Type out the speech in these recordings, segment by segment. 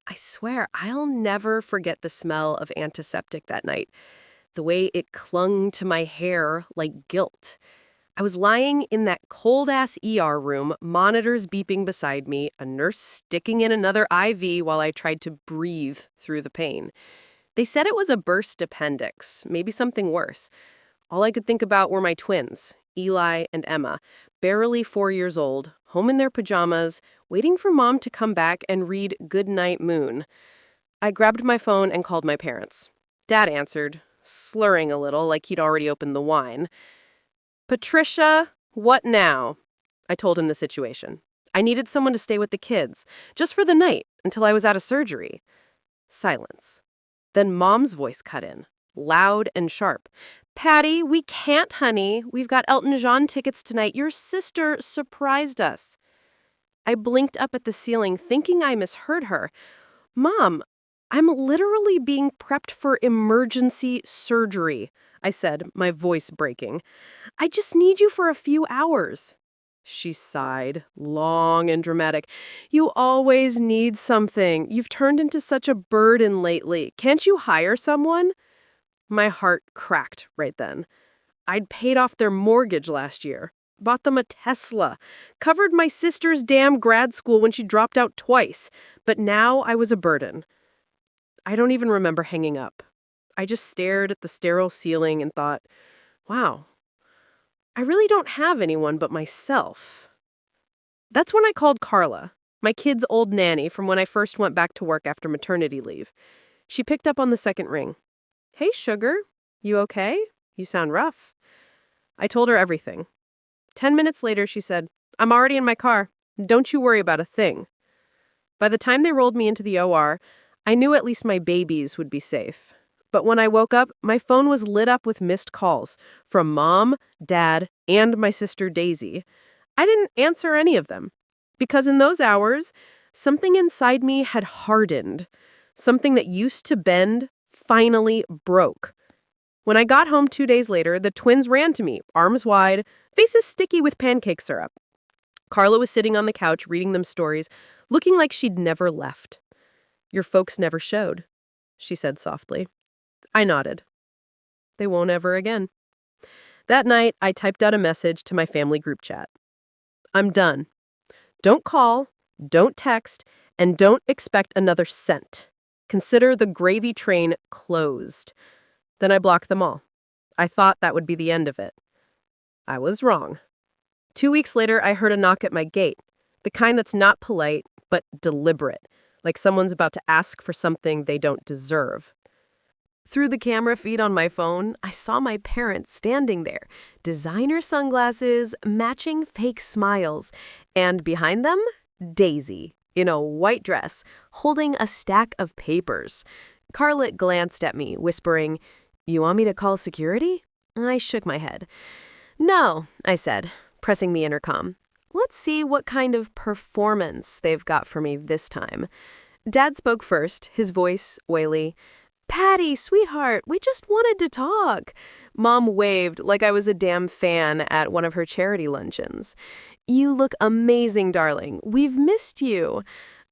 I swear, I'll never forget the smell of antiseptic that night, the way it clung to my hair like guilt. I was lying in that cold-ass ER room, monitors beeping beside me, a nurse sticking in another IV while I tried to breathe through the pain. They said it was a burst appendix, maybe something worse. All I could think about were my twins, Eli and Emma, barely 4 years old, home in their pajamas, waiting for Mom to come back and read Goodnight Moon. I grabbed my phone and called my parents. Dad answered, slurring a little like he'd already opened the wine. "Patricia, what now?" I told him the situation. I needed someone to stay with the kids, just for the night, until I was out of surgery. Silence. Then Mom's voice cut in, loud and sharp. "Patty, we can't, honey. We've got Elton John tickets tonight. Your sister surprised us." I blinked up at the ceiling, thinking I misheard her. "Mom, I'm literally being prepped for emergency surgery," I said, my voice breaking. "I just need you for a few hours." She sighed, long and dramatic. "You always need something. You've turned into such a burden lately. Can't you hire someone?" My heart cracked right then. I'd paid off their mortgage last year, bought them a Tesla, covered my sister's damn grad school when she dropped out twice, but now I was a burden. I don't even remember hanging up. I just stared at the sterile ceiling and thought, wow, I really don't have anyone but myself. That's when I called Carla, my kid's old nanny from when I first went back to work after maternity leave. She picked up on the second ring. "Hey, sugar, you okay? You sound rough." I told her everything. 10 minutes later, she said, "I'm already in my car. Don't you worry about a thing." By the time they rolled me into the OR, I knew at least my babies would be safe. But when I woke up, my phone was lit up with missed calls from Mom, Dad, and my sister Daisy. I didn't answer any of them because in those hours, something inside me had hardened. Something that used to bend finally broke. When I got home 2 days later, the twins ran to me, arms wide, faces sticky with pancake syrup. Carla was sitting on the couch reading them stories, looking like she'd never left. "Your folks never showed," she said softly. I nodded. They won't ever again. That night, I typed out a message to my family group chat. "I'm done. Don't call, don't text, and don't expect another cent. Consider the gravy train closed." Then I blocked them all. I thought that would be the end of it. I was wrong. 2 weeks later, I heard a knock at my gate, the kind that's not polite, but deliberate, like someone's about to ask for something they don't deserve. Through the camera feed on my phone, I saw my parents standing there, designer sunglasses, matching fake smiles, and behind them, Daisy, in a white dress, holding a stack of papers. Carla glanced at me, whispering, "You want me to call security?" I shook my head. "No," I said, pressing the intercom. "Let's see what kind of performance they've got for me this time." Dad spoke first, his voice oily. "Patty, sweetheart, we just wanted to talk." Mom waved like I was a damn fan at one of her charity luncheons. "You look amazing, darling. We've missed you."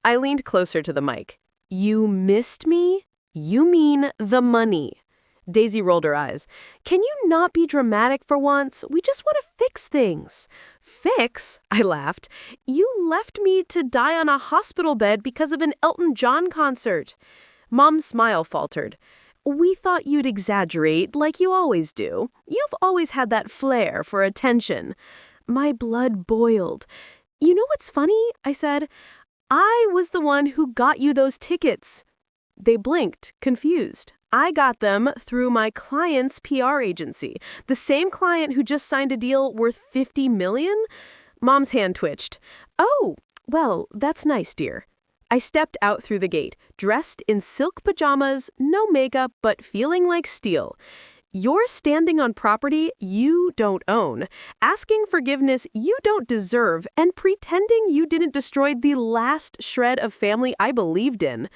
I leaned closer to the mic. "You missed me? You mean the money." Daisy rolled her eyes. "Can you not be dramatic for once? We just want to fix things." "Fix?" I laughed. "You left me to die on a hospital bed because of an Elton John concert." Mom's smile faltered. "We thought you'd exaggerate like you always do. You've always had that flair for attention." My blood boiled. "You know what's funny?" I said. "I was the one who got you those tickets." They blinked, confused. I got them through my client's PR agency, the same client who just signed a deal worth $50 million. Mom's hand twitched. "Oh, well, that's nice, dear." I stepped out through the gate, dressed in silk pajamas, no makeup, but feeling like steel. You're standing on property you don't own, asking forgiveness you don't deserve, and pretending you didn't destroy the last shred of family I believed in.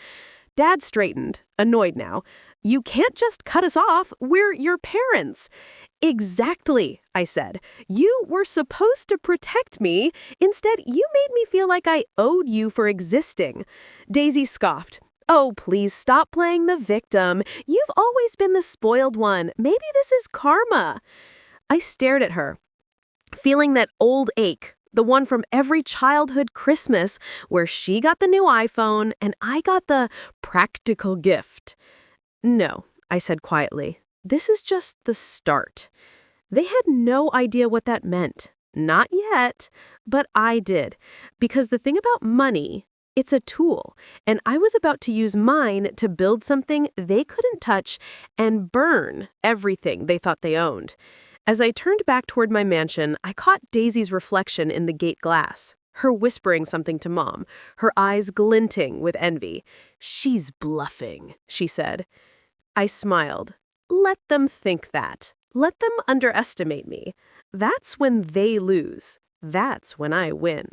Dad straightened, annoyed now. "You can't just cut us off. We're your parents." "Exactly," I said. "You were supposed to protect me. Instead, you made me feel like I owed you for existing." Daisy scoffed. Oh, please stop playing the victim. You've always been the spoiled one. Maybe this is karma. I stared at her, feeling that old ache, the one from every childhood Christmas where she got the new iPhone and I got the practical gift. No, I said quietly. This is just the start. They had no idea what that meant. Not yet, but I did. Because the thing about money, it's a tool, and I was about to use mine to build something they couldn't touch and burn everything they thought they owned. As I turned back toward my mansion, I caught Daisy's reflection in the gate glass, her whispering something to Mom, her eyes glinting with envy. "She's bluffing," she said. I smiled. Let them think that. Let them underestimate me. That's when they lose. That's when I win.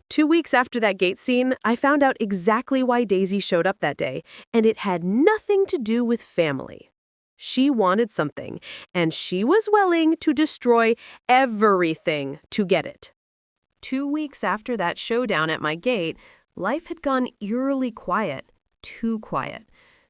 2 weeks after that gate scene, I found out exactly why Daisy showed up that day, and it had nothing to do with family. She wanted something, and she was willing to destroy everything to get it. 2 weeks after that showdown at my gate, life had gone eerily quiet. Too quiet.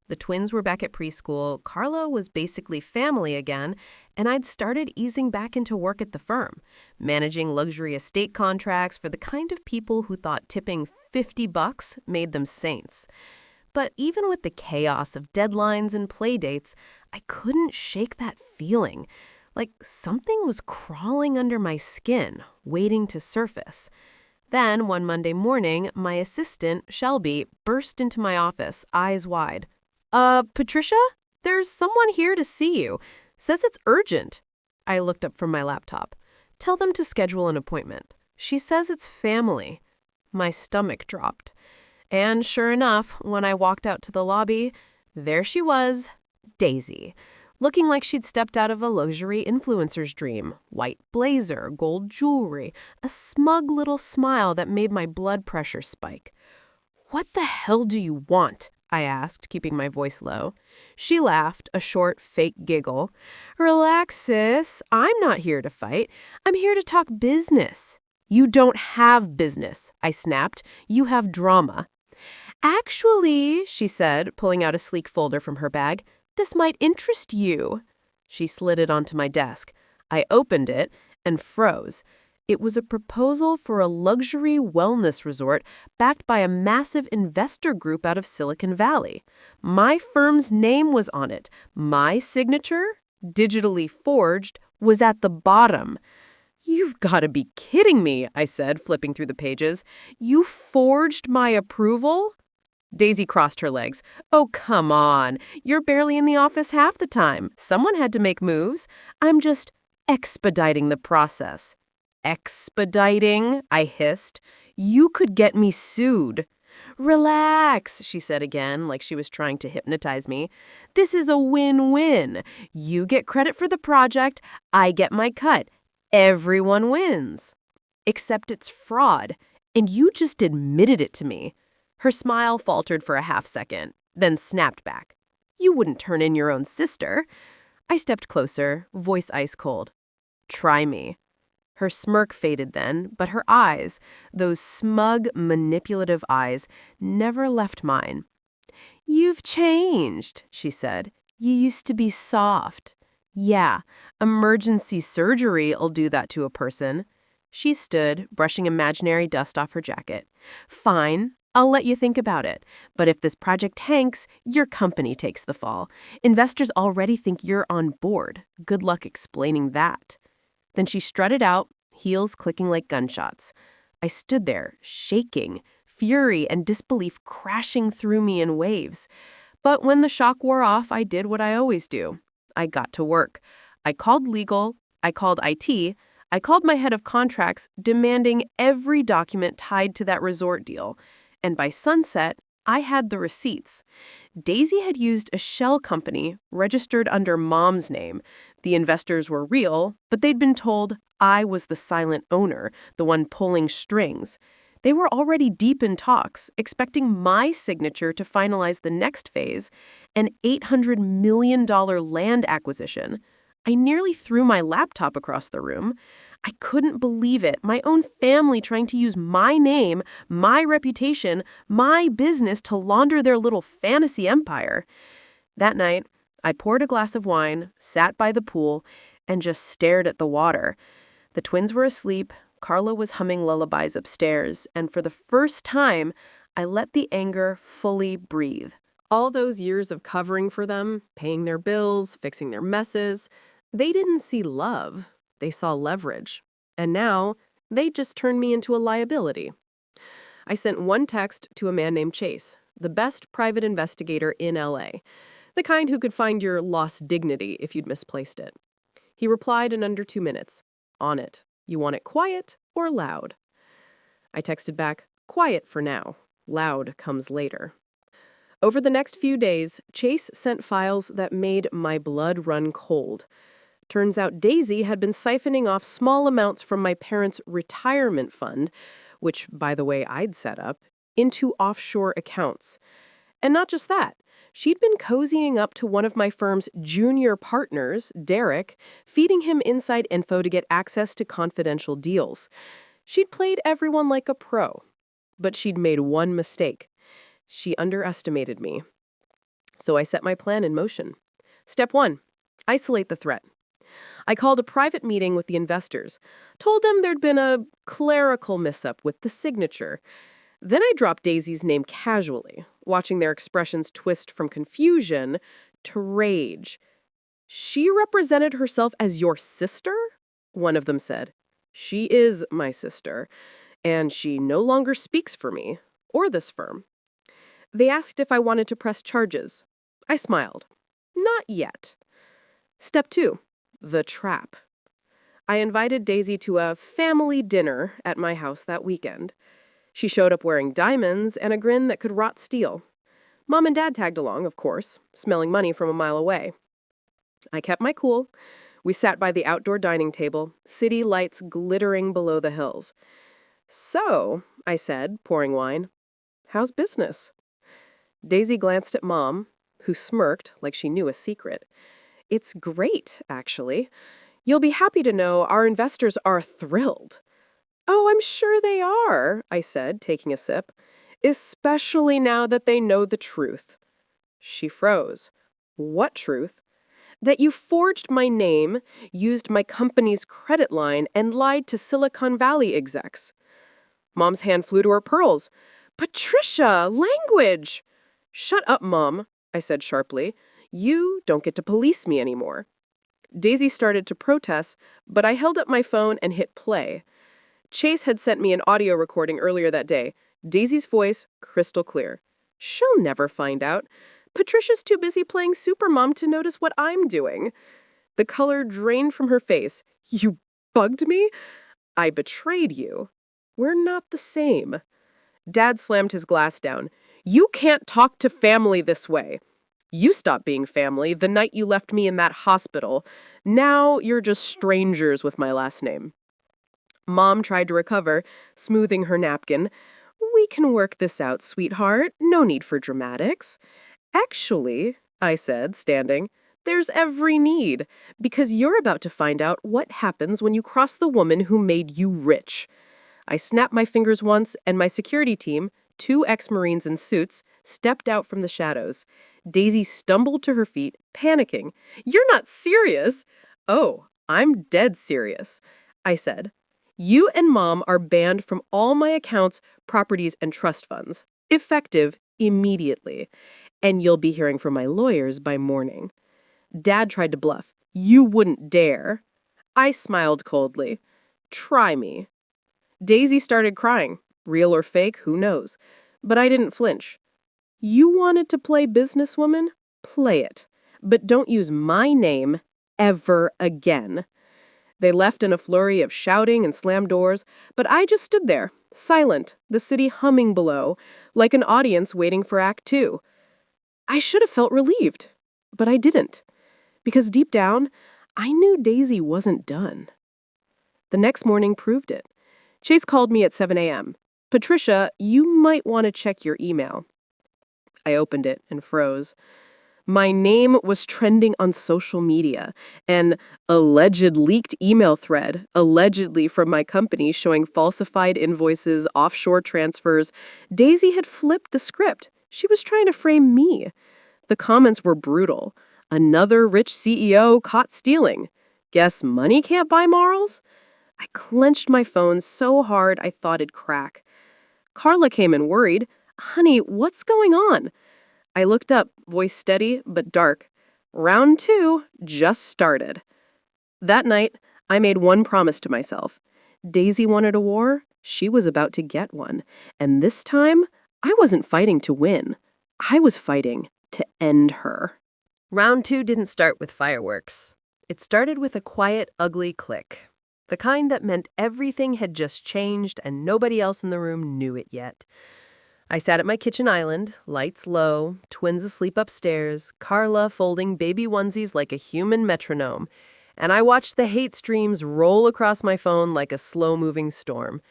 The twins were back at preschool, Carla was basically family again, and I'd started easing back into work at the firm, managing luxury estate contracts for the kind of people who thought tipping $50 made them saints. But even with the chaos of deadlines and play dates, I couldn't shake that feeling, like something was crawling under my skin, waiting to surface. Then, one Monday morning, my assistant, Shelby, burst into my office, eyes wide. Patricia? There's someone here to see you. Says it's urgent." I looked up from my laptop. "Tell them to schedule an appointment. She says it's family." My stomach dropped. And sure enough, when I walked out to the lobby, there she was, Daisy, looking like she'd stepped out of a luxury influencer's dream. White blazer, gold jewelry, a smug little smile that made my blood pressure spike. "What the hell do you want?" I asked, keeping my voice low. She laughed, a short, fake giggle. "Relax, sis. I'm not here to fight. I'm here to talk business." "You don't have business," I snapped. "You have drama." "Actually," she said, pulling out a sleek folder from her bag, "this might interest you." She slid it onto my desk. I opened it and froze. It was a proposal for a luxury wellness resort backed by a massive investor group out of Silicon Valley. My firm's name was on it. My signature, digitally forged, was at the bottom. "You've got to be kidding me," I said, flipping through the pages. "You forged my approval?" Daisy crossed her legs. "Oh, come on. You're barely in the office half the time. Someone had to make moves. I'm just expediting the process." "Expediting?" I hissed. "You could get me sued." "Relax," she said again, like she was trying to hypnotize me. "This is a win-win. You get credit for the project, I get my cut. Everyone wins." "Except it's fraud, and you just admitted it to me." Her smile faltered for a half-second, then snapped back. "You wouldn't turn in your own sister." I stepped closer, voice ice-cold. "Try me." Her smirk faded then, but her eyes, those smug, manipulative eyes, never left mine. "You've changed," she said. "You used to be soft." "Yeah, emergency surgery'll do that to a person." She stood, brushing imaginary dust off her jacket. "Fine, I'll let you think about it. But if this project tanks, your company takes the fall. Investors already think you're on board. Good luck explaining that." Then she strutted out, heels clicking like gunshots. I stood there, shaking, fury and disbelief crashing through me in waves. But when the shock wore off, I did what I always do. I got to work. I called legal, I called IT, I called my head of contracts, demanding every document tied to that resort deal. And by sunset, I had the receipts. Daisy had used a shell company registered under Mom's name. The investors were real, but they'd been told I was the silent owner, the one pulling strings. They were already deep in talks, expecting my signature to finalize the next phase, an $800 million land acquisition. I nearly threw my laptop across the room. I couldn't believe it. My own family trying to use my name, my reputation, my business to launder their little fantasy empire. That night, I poured a glass of wine, sat by the pool, and just stared at the water. The twins were asleep, Carla was humming lullabies upstairs, and for the first time, I let the anger fully breathe. All those years of covering for them, paying their bills, fixing their messes, they didn't see love. They saw leverage. And now, they just turned me into a liability. I sent one text to a man named Chase, the best private investigator in LA, the kind who could find your lost dignity if you'd misplaced it. He replied in under 2 minutes. On it. You want it quiet or loud? I texted back, quiet for now. Loud comes later. Over the next few days, Chase sent files that made my blood run cold. Turns out Daisy had been siphoning off small amounts from my parents' retirement fund, which, by the way, I'd set up, into offshore accounts. And not just that. She'd been cozying up to one of my firm's junior partners, Derek, feeding him inside info to get access to confidential deals. She'd played everyone like a pro. But she'd made one mistake. She underestimated me. So I set my plan in motion. Step 1. Isolate the threat. I called a private meeting with the investors, told them there'd been a clerical mishap with the signature. Then I dropped Daisy's name casually, watching their expressions twist from confusion to rage. She represented herself as your sister? One of them said. She is my sister, and she no longer speaks for me, or this firm. They asked if I wanted to press charges. I smiled. Not yet. Step 2. The trap. I invited Daisy to a family dinner at my house that weekend. She showed up wearing diamonds and a grin that could rot steel. Mom and Dad tagged along, of course, smelling money from a mile away. I kept my cool. We sat by the outdoor dining table, city lights glittering below the hills. So, I said, pouring wine, how's business? Daisy glanced at Mom, who smirked like she knew a secret. It's great, actually. You'll be happy to know our investors are thrilled. Oh, I'm sure they are, I said, taking a sip. Especially now that they know the truth. She froze. What truth? That you forged my name, used my company's credit line, and lied to Silicon Valley execs. Mom's hand flew to her pearls. Patricia, language! Shut up, Mom, I said sharply. You don't get to police me anymore. Daisy started to protest, but I held up my phone and hit play. Chase had sent me an audio recording earlier that day. Daisy's voice, crystal clear. She'll never find out. Patricia's too busy playing supermom to notice what I'm doing. The color drained from her face. You bugged me? I betrayed you. We're not the same. Dad slammed his glass down. You can't talk to family this way. You stopped being family the night you left me in that hospital. Now you're just strangers with my last name. Mom tried to recover, smoothing her napkin. We can work this out, sweetheart. No need for dramatics. Actually, I said, standing, there's every need, because you're about to find out what happens when you cross the woman who made you rich. I snapped my fingers once, and my security team, 2 ex-Marines in suits, stepped out from the shadows. Daisy stumbled to her feet, panicking. You're not serious? Oh, I'm dead serious, I said. You and Mom are banned from all my accounts, properties, and trust funds. Effective immediately. And you'll be hearing from my lawyers by morning. Dad tried to bluff. You wouldn't dare. I smiled coldly. Try me. Daisy started crying. Real or fake, who knows? But I didn't flinch. You wanted to play businesswoman? Play it. But don't use my name ever again. They left in a flurry of shouting and slammed doors, but I just stood there, silent, the city humming below, like an audience waiting for Act 2. I should have felt relieved, but I didn't, because deep down, I knew Daisy wasn't done. The next morning proved it. Chase called me at 7 a.m. Patricia, you might want to check your email. I opened it and froze. My name was trending on social media. An alleged leaked email thread, allegedly from my company showing falsified invoices, offshore transfers. Daisy had flipped the script. She was trying to frame me. The comments were brutal. Another rich CEO caught stealing. Guess money can't buy morals? I clenched my phone so hard I thought it'd crack. Carla came in worried. Honey, what's going on? I looked up, voice steady but dark. Round 2 just started. That night, I made one promise to myself. Daisy wanted a war. She was about to get one. And this time, I wasn't fighting to win. I was fighting to end her. Round 2 didn't start with fireworks. It started with a quiet, ugly click. The kind that meant everything had just changed and nobody else in the room knew it yet. I sat at my kitchen island, lights low, twins asleep upstairs, Carla folding baby onesies like a human metronome, and I watched the hate streams roll across my phone like a slow-moving storm.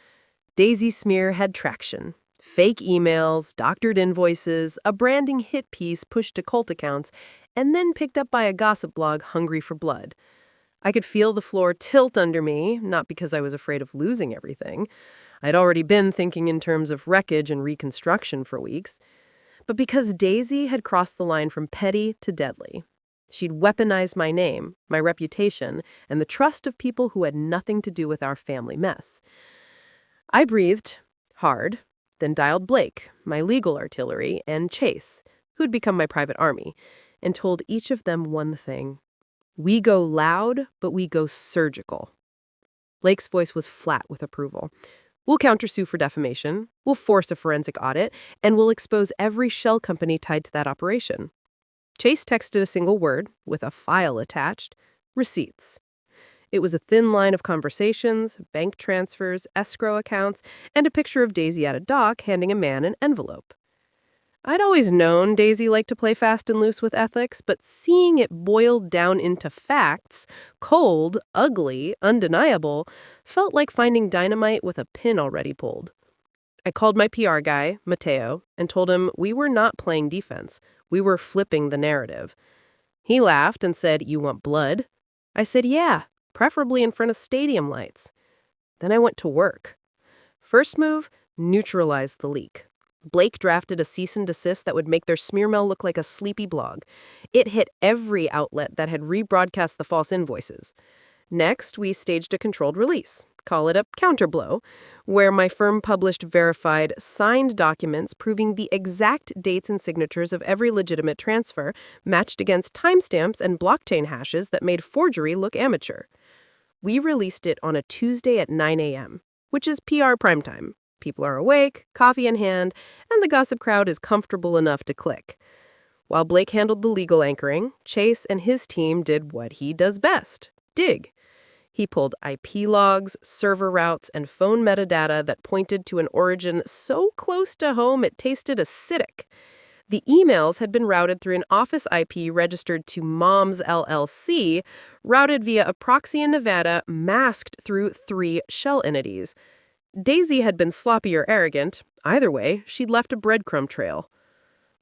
Daisy's smear had traction. Fake emails, doctored invoices, a branding hit piece pushed to cult accounts, and then picked up by a gossip blog hungry for blood. I could feel the floor tilt under me, not because I was afraid of losing everything. I'd already been thinking in terms of wreckage and reconstruction for weeks, but because Daisy had crossed the line from petty to deadly. She'd weaponized my name, my reputation, and the trust of people who had nothing to do with our family mess. I breathed hard, then dialed Blake, my legal artillery, and Chase, who'd become my private army, and told each of them one thing. We go loud, but we go surgical. Blake's voice was flat with approval. We'll countersue for defamation, we'll force a forensic audit, and we'll expose every shell company tied to that operation. Chase texted a single word, with a file attached, receipts. It was a thin line of conversations, bank transfers, escrow accounts, and a picture of Daisy at a dock handing a man an envelope. I'd always known Daisy liked to play fast and loose with ethics, but seeing it boiled down into facts, cold, ugly, undeniable, felt like finding dynamite with a pin already pulled. I called my PR guy, Mateo, and told him we were not playing defense. We were flipping the narrative. He laughed and said, "You want blood?" I said, "Yeah, preferably in front of stadium lights." Then I went to work. First move, neutralize the leak. Blake drafted a cease and desist that would make their smear mail look like a sleepy blog. It hit every outlet that had rebroadcast the false invoices. Next, we staged a controlled release, call it a counterblow, where my firm published verified, signed documents proving the exact dates and signatures of every legitimate transfer, matched against timestamps and blockchain hashes that made forgery look amateur. We released it on a Tuesday at 9 a.m., which is PR primetime. People are awake, coffee in hand, and the gossip crowd is comfortable enough to click. While Blake handled the legal anchoring, Chase and his team did what he does best, dig. He pulled IP logs, server routes, and phone metadata that pointed to an origin so close to home it tasted acidic. The emails had been routed through an office IP registered to Moms LLC, routed via a proxy in Nevada, masked through 3 shell entities. Daisy had been sloppy or arrogant. Either way, she'd left a breadcrumb trail.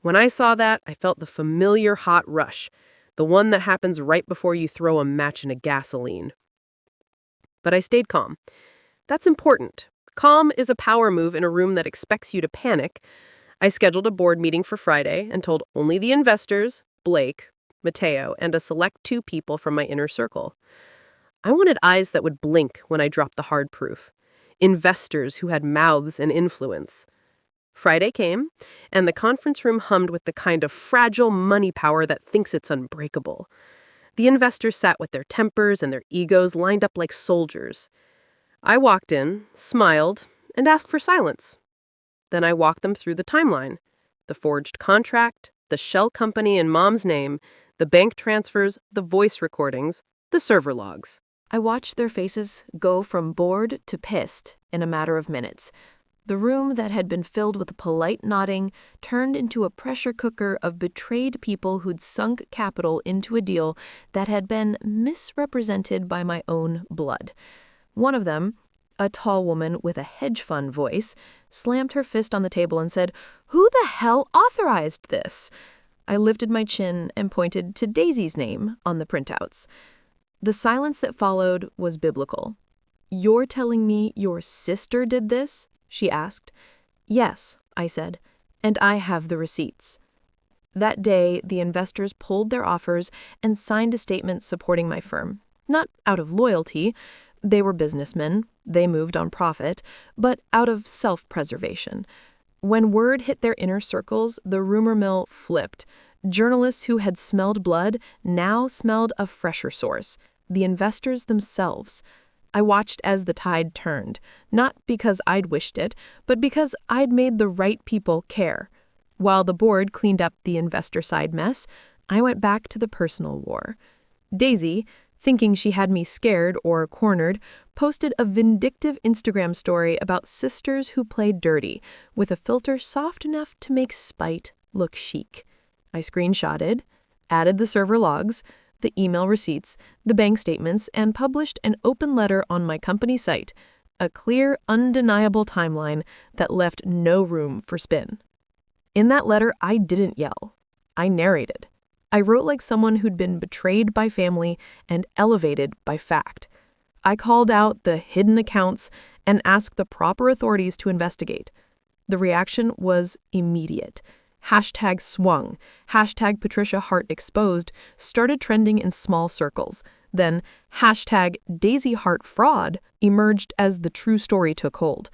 When I saw that, I felt the familiar hot rush, the one that happens right before you throw a match in a gasoline. But I stayed calm. That's important. Calm is a power move in a room that expects you to panic. I scheduled a board meeting for Friday and told only the investors, Blake, Mateo, and a select 2 people from my inner circle. I wanted eyes that would blink when I dropped the hard proof. Investors who had mouths and influence. Friday came, and the conference room hummed with the kind of fragile money power that thinks it's unbreakable. The investors sat with their tempers and their egos lined up like soldiers. I walked in, smiled, and asked for silence. Then I walked them through the timeline. The forged contract, the shell company in Mom's name, the bank transfers, the voice recordings, the server logs. I watched their faces go from bored to pissed in a matter of minutes. The room that had been filled with polite nodding turned into a pressure cooker of betrayed people who'd sunk capital into a deal that had been misrepresented by my own blood. One of them, a tall woman with a hedge fund voice, slammed her fist on the table and said, "Who the hell authorized this?" I lifted my chin and pointed to Daisy's name on the printouts. The silence that followed was biblical. "You're telling me your sister did this?" she asked. "Yes," I said, "and I have the receipts." That day, the investors pulled their offers and signed a statement supporting my firm. Not out of loyalty. They were businessmen. They moved on profit, but out of self-preservation. When word hit their inner circles, the rumor mill flipped. Journalists who had smelled blood now smelled a fresher source, the investors themselves. I watched as the tide turned, not because I'd wished it, but because I'd made the right people care. While the board cleaned up the investor side mess, I went back to the personal war. Daisy, thinking she had me scared or cornered, posted a vindictive Instagram story about sisters who played dirty, with a filter soft enough to make spite look chic. I screenshotted, added the server logs, the email receipts, the bank statements, and published an open letter on my company site, a clear, undeniable timeline that left no room for spin. In that letter, I didn't yell. I narrated. I wrote like someone who'd been betrayed by family and elevated by fact. I called out the hidden accounts and asked the proper authorities to investigate. The reaction was immediate. Hashtag swung, hashtag Patricia Hart exposed started trending in small circles. Then hashtag Daisy Hart fraud emerged as the true story took hold.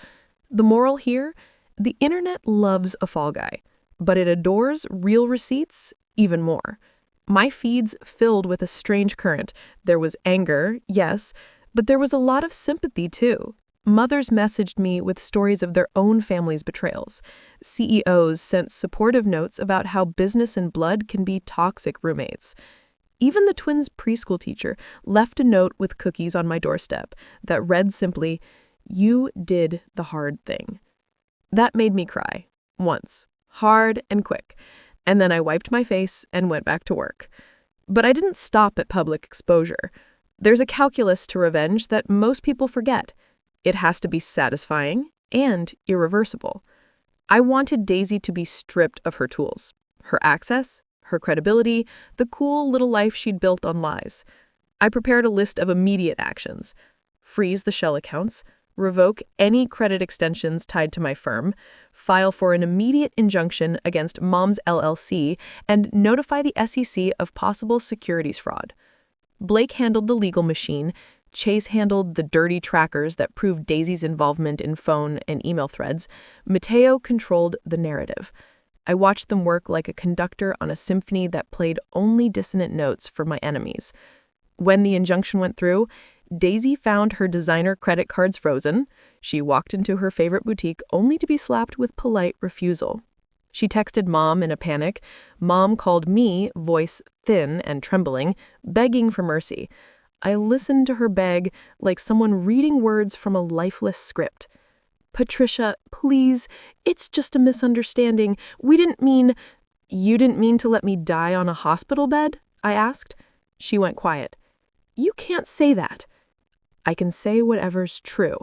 The moral here? The internet loves a fall guy, but it adores real receipts even more. My feeds filled with a strange current. There was anger, yes, but there was a lot of sympathy too. Mothers messaged me with stories of their own family's betrayals. CEOs sent supportive notes about how business and blood can be toxic roommates. Even the twins' preschool teacher left a note with cookies on my doorstep that read simply, "You did the hard thing." That made me cry. Once. Hard and quick. And then I wiped my face and went back to work. But I didn't stop at public exposure. There's a calculus to revenge that most people forget. It has to be satisfying and irreversible. I wanted Daisy to be stripped of her tools, her access, her credibility, the cool little life she'd built on lies. I prepared a list of immediate actions. Freeze the shell accounts, revoke any credit extensions tied to my firm, file for an immediate injunction against Moms LLC, and notify the SEC of possible securities fraud. Blake handled the legal machine. Chase handled the dirty trackers that proved Daisy's involvement in phone and email threads. Mateo controlled the narrative. I watched them work like a conductor on a symphony that played only dissonant notes for my enemies. When the injunction went through, Daisy found her designer credit cards frozen. She walked into her favorite boutique only to be slapped with polite refusal. She texted Mom in a panic. Mom called me, voice thin and trembling, begging for mercy. I listened to her beg like someone reading words from a lifeless script. "Patricia, please, it's just a misunderstanding. We didn't mean—" "You didn't mean to let me die on a hospital bed?" I asked. She went quiet. "You can't say that." "I can say whatever's true."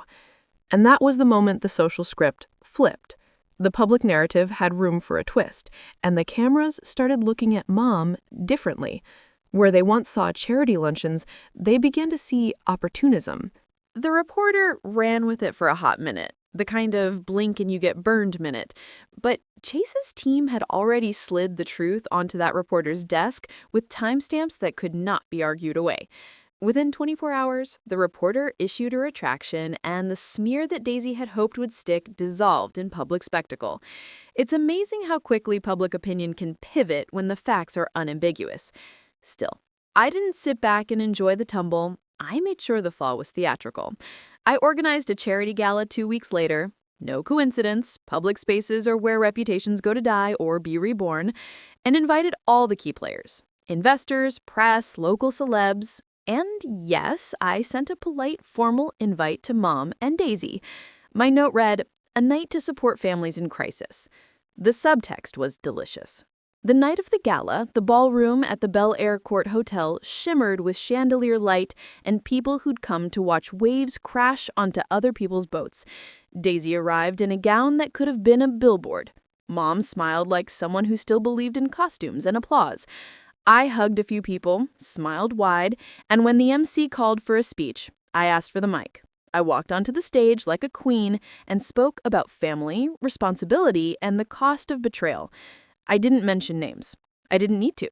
And that was the moment the social script flipped. The public narrative had room for a twist, and the cameras started looking at Mom differently. Where they once saw charity luncheons, they began to see opportunism. The reporter ran with it for a hot minute, the kind of blink and you get burned minute. But Chase's team had already slid the truth onto that reporter's desk with timestamps that could not be argued away. Within 24 hours, the reporter issued a retraction, and the smear that Daisy had hoped would stick dissolved in public spectacle. It's amazing how quickly public opinion can pivot when the facts are unambiguous. Still, I didn't sit back and enjoy the tumble. I made sure the fall was theatrical. I organized a charity gala 2 weeks later. No coincidence, public spaces are where reputations go to die or be reborn, and invited all the key players. Investors, press, local celebs. And yes, I sent a polite, formal invite to Mom and Daisy. My note read, "A night to support families in crisis." The subtext was delicious. The night of the gala, the ballroom at the Bel Air Court Hotel shimmered with chandelier light and people who'd come to watch waves crash onto other people's boats. Daisy arrived in a gown that could have been a billboard. Mom smiled like someone who still believed in costumes and applause. I hugged a few people, smiled wide, and when the MC called for a speech, I asked for the mic. I walked onto the stage like a queen and spoke about family, responsibility, and the cost of betrayal. I didn't mention names. I didn't need to.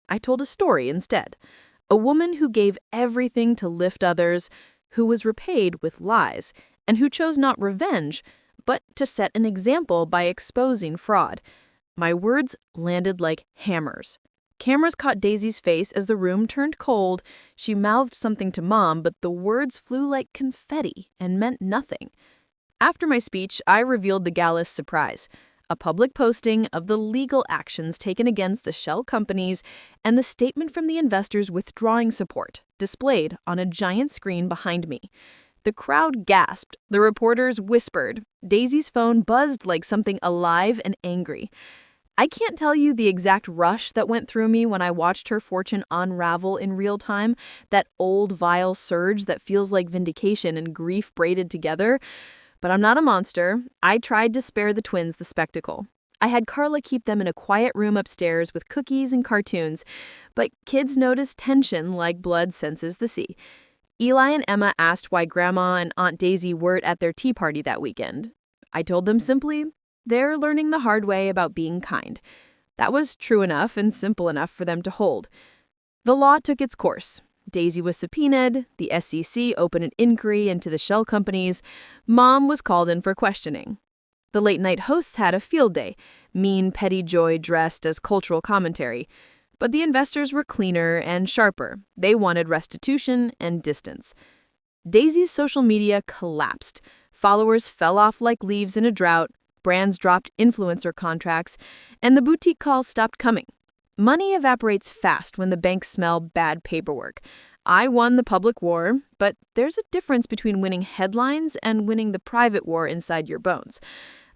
I told a story instead. A woman who gave everything to lift others, who was repaid with lies, and who chose not revenge, but to set an example by exposing fraud. My words landed like hammers. Cameras caught Daisy's face as the room turned cold. She mouthed something to Mom, but the words flew like confetti and meant nothing. After my speech, I revealed the gala's surprise, a public posting of the legal actions taken against the shell companies and the statement from the investors withdrawing support, displayed on a giant screen behind me. The crowd gasped. The reporters whispered. Daisy's phone buzzed like something alive and angry. I can't tell you the exact rush that went through me when I watched her fortune unravel in real time, that old vile surge that feels like vindication and grief braided together. But I'm not a monster. I tried to spare the twins the spectacle. I had Carla keep them in a quiet room upstairs with cookies and cartoons, but kids notice tension like blood senses the sea. Eli and Emma asked why Grandma and Aunt Daisy weren't at their tea party that weekend. I told them simply, they're learning the hard way about being kind. That was true enough and simple enough for them to hold. The law took its course. Daisy was subpoenaed, the SEC opened an inquiry into the shell companies, Mom was called in for questioning. The late-night hosts had a field day, mean petty joy dressed as cultural commentary. But the investors were cleaner and sharper. They wanted restitution and distance. Daisy's social media collapsed. Followers fell off like leaves in a drought, brands dropped influencer contracts, and the boutique calls stopped coming. Money evaporates fast when the banks smell bad paperwork. I won the public war, but there's a difference between winning headlines and winning the private war inside your bones.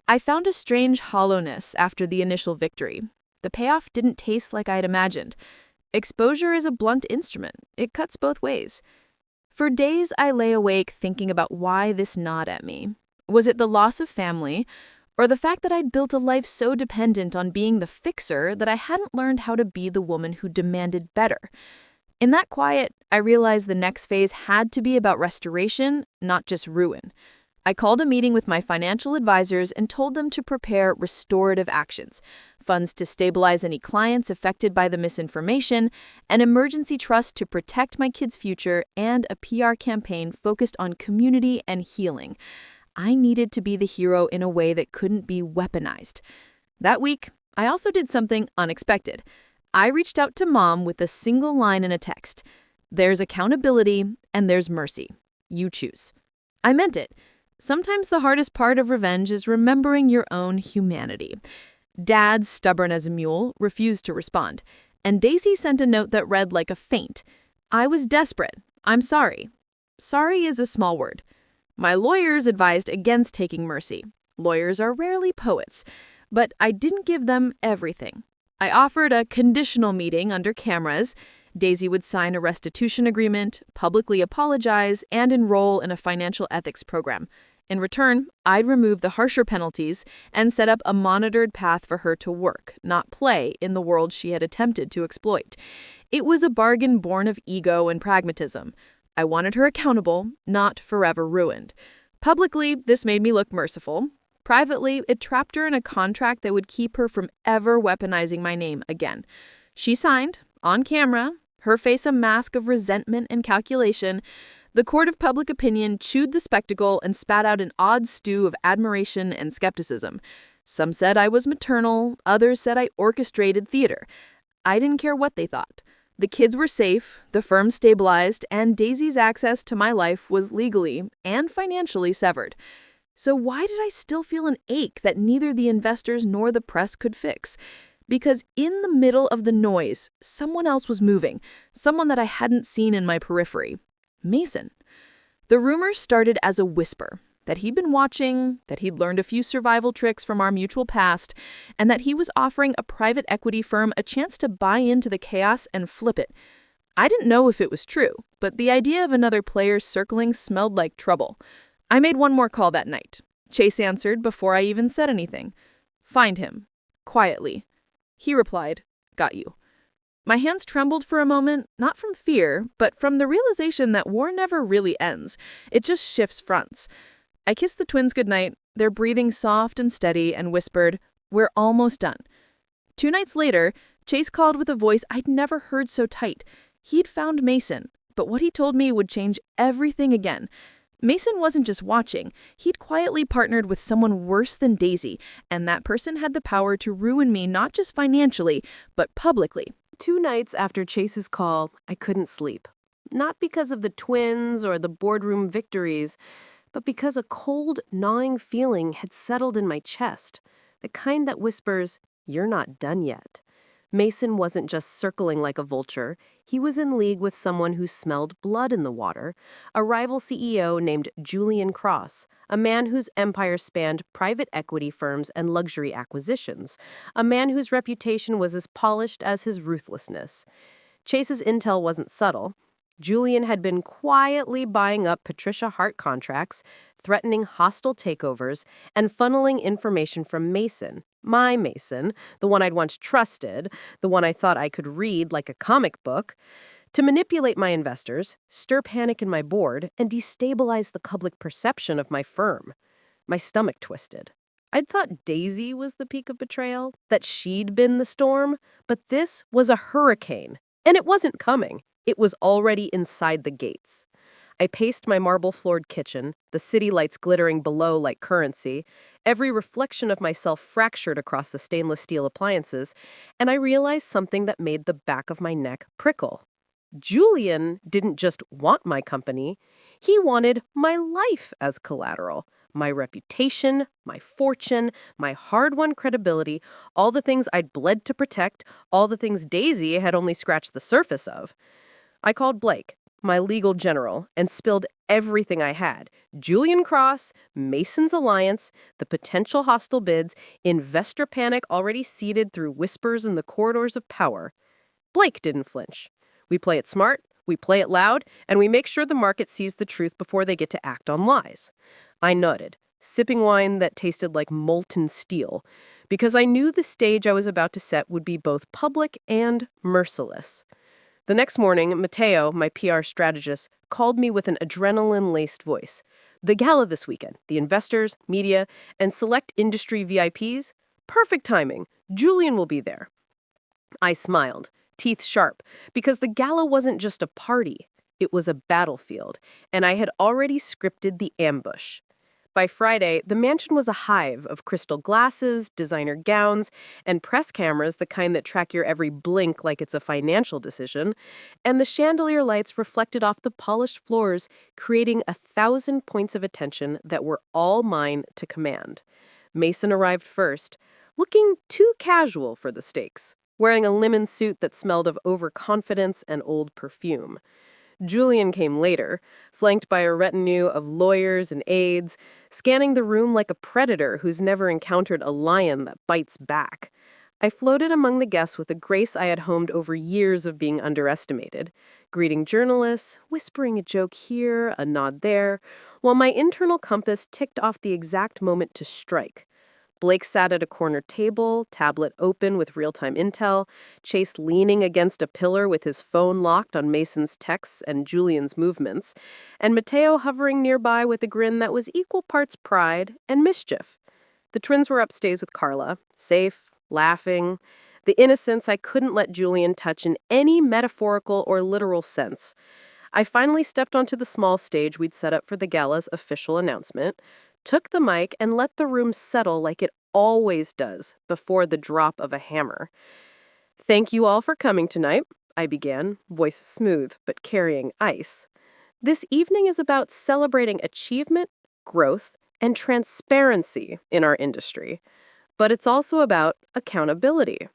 I found a strange hollowness after the initial victory. The payoff didn't taste like I'd imagined. Exposure is a blunt instrument. It cuts both ways. For days, I lay awake thinking about why this gnawed at me. Was it the loss of family, or the fact that I'd built a life so dependent on being the fixer that I hadn't learned how to be the woman who demanded better? In that quiet, I realized the next phase had to be about restoration, not just ruin. I called a meeting with my financial advisors and told them to prepare restorative actions, funds to stabilize any clients affected by the misinformation, an emergency trust to protect my kids' future, and a PR campaign focused on community and healing. I needed to be the hero in a way that couldn't be weaponized. That week, I also did something unexpected. I reached out to Mom with a single line in a text. There's accountability and there's mercy. You choose. I meant it. Sometimes the hardest part of revenge is remembering your own humanity. Dad, stubborn as a mule, refused to respond, and Daisy sent a note that read like a feint. I was desperate. I'm sorry. Sorry is a small word. My lawyers advised against taking mercy. Lawyers are rarely poets, but I didn't give them everything. I offered a conditional meeting under cameras. Daisy would sign a restitution agreement, publicly apologize, and enroll in a financial ethics program. In return, I'd remove the harsher penalties and set up a monitored path for her to work, not play, in the world she had attempted to exploit. It was a bargain born of ego and pragmatism. I wanted her accountable, not forever ruined. Publicly, this made me look merciful. Privately, it trapped her in a contract that would keep her from ever weaponizing my name again. She signed, on camera, her face a mask of resentment and calculation. The court of public opinion chewed the spectacle and spat out an odd stew of admiration and skepticism. Some said I was maternal, others said I orchestrated theater. I didn't care what they thought. The kids were safe, the firm stabilized, and Daisy's access to my life was legally and financially severed. So why did I still feel an ache that neither the investors nor the press could fix? Because in the middle of the noise, someone else was moving, someone that I hadn't seen in my periphery. Mason. The rumors started as a whisper, that he'd been watching, that he'd learned a few survival tricks from our mutual past, and that he was offering a private equity firm a chance to buy into the chaos and flip it. I didn't know if it was true, but the idea of another player circling smelled like trouble. I made one more call that night. Chase answered before I even said anything. Find him. quietly. He replied, "Got you." My hands trembled for a moment, not from fear, but from the realization that war never really ends. It just shifts fronts. I kissed the twins goodnight, their breathing soft and steady, and whispered, "We're almost done." 2 nights later, Chase called with a voice I'd never heard so tight. He'd found Mason, but what he told me would change everything again. Mason wasn't just watching. He'd quietly partnered with someone worse than Daisy, and that person had the power to ruin me not just financially, but publicly. 2 nights after Chase's call, I couldn't sleep. Not because of the twins or the boardroom victories, but because a cold, gnawing feeling had settled in my chest, the kind that whispers, "You're not done yet." Mason wasn't just circling like a vulture. He was in league with someone who smelled blood in the water, a rival CEO named Julian Cross, a man whose empire spanned private equity firms and luxury acquisitions, a man whose reputation was as polished as his ruthlessness. Chase's intel wasn't subtle. Julian had been quietly buying up Patricia Hart contracts, threatening hostile takeovers, and funneling information from Mason, my Mason, the one I'd once trusted, the one I thought I could read like a comic book, to manipulate my investors, stir panic in my board, and destabilize the public perception of my firm. My stomach twisted. I'd thought Daisy was the peak of betrayal, that she'd been the storm, but this was a hurricane, and it wasn't coming. It was already inside the gates. I paced my marble-floored kitchen, the city lights glittering below like currency, every reflection of myself fractured across the stainless steel appliances, and I realized something that made the back of my neck prickle. Julian didn't just want my company, he wanted my life as collateral. My reputation, my fortune, my hard-won credibility, all the things I'd bled to protect, all the things Daisy had only scratched the surface of. I called Blake, my legal general, and spilled everything I had. Julian Cross, Mason's alliance, the potential hostile bids, investor panic already seeded through whispers in the corridors of power. Blake didn't flinch. We play it smart, we play it loud, and we make sure the market sees the truth before they get to act on lies. I nodded, sipping wine that tasted like molten steel, because I knew the stage I was about to set would be both public and merciless. The next morning, Mateo, my PR strategist, called me with an adrenaline-laced voice. "The gala this weekend, the investors, media, and select industry VIPs? Perfect timing. Julian will be there." I smiled, teeth sharp, because the gala wasn't just a party. It was a battlefield, and I had already scripted the ambush. By Friday, the mansion was a hive of crystal glasses, designer gowns, and press cameras, the kind that track your every blink like it's a financial decision, and the chandelier lights reflected off the polished floors, creating 1,000 points of attention that were all mine to command. Mason arrived first, looking too casual for the stakes, wearing a linen suit that smelled of overconfidence and old perfume. Julian came later, flanked by a retinue of lawyers and aides, scanning the room like a predator who's never encountered a lion that bites back. I floated among the guests with a grace I had honed over years of being underestimated, greeting journalists, whispering a joke here, a nod there, while my internal compass ticked off the exact moment to strike. Blake sat at a corner table, tablet open with real-time intel, Chase leaning against a pillar with his phone locked on Mason's texts and Julian's movements, and Mateo hovering nearby with a grin that was equal parts pride and mischief. The twins were upstairs with Carla, safe, laughing, the innocence I couldn't let Julian touch in any metaphorical or literal sense. I finally stepped onto the small stage we'd set up for the gala's official announcement, took the mic, and let the room settle like it always does before the drop of a hammer. "Thank you all for coming tonight," I began, voice smooth but carrying ice. "This evening is about celebrating achievement, growth, and transparency in our industry. But it's also about accountability."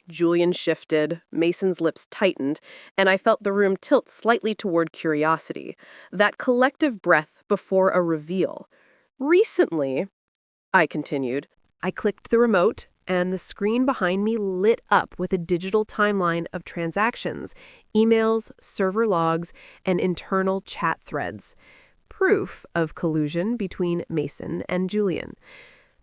Julian shifted, Mason's lips tightened, and I felt the room tilt slightly toward curiosity, that collective breath before a reveal. "Recently," I continued, I clicked the remote, and the screen behind me lit up with a digital timeline of transactions, emails, server logs, and internal chat threads. Proof of collusion between Mason and Julian.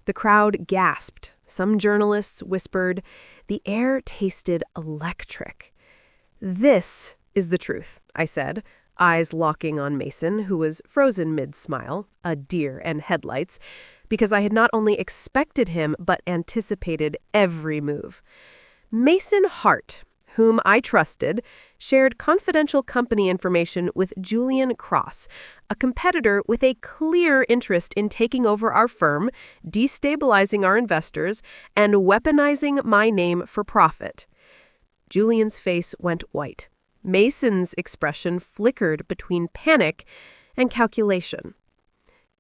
The crowd gasped, Some journalists whispered. The air tasted electric. "This is the truth," I said, eyes locking on Mason, who was frozen mid-smile, a deer and headlights, because I had not only expected him but anticipated every move. Mason Hart, whom I trusted, shared confidential company information with Julian Cross, a competitor with a clear interest in taking over our firm, destabilizing our investors, and weaponizing my name for profit. Julian's face went white. Mason's expression flickered between panic and calculation.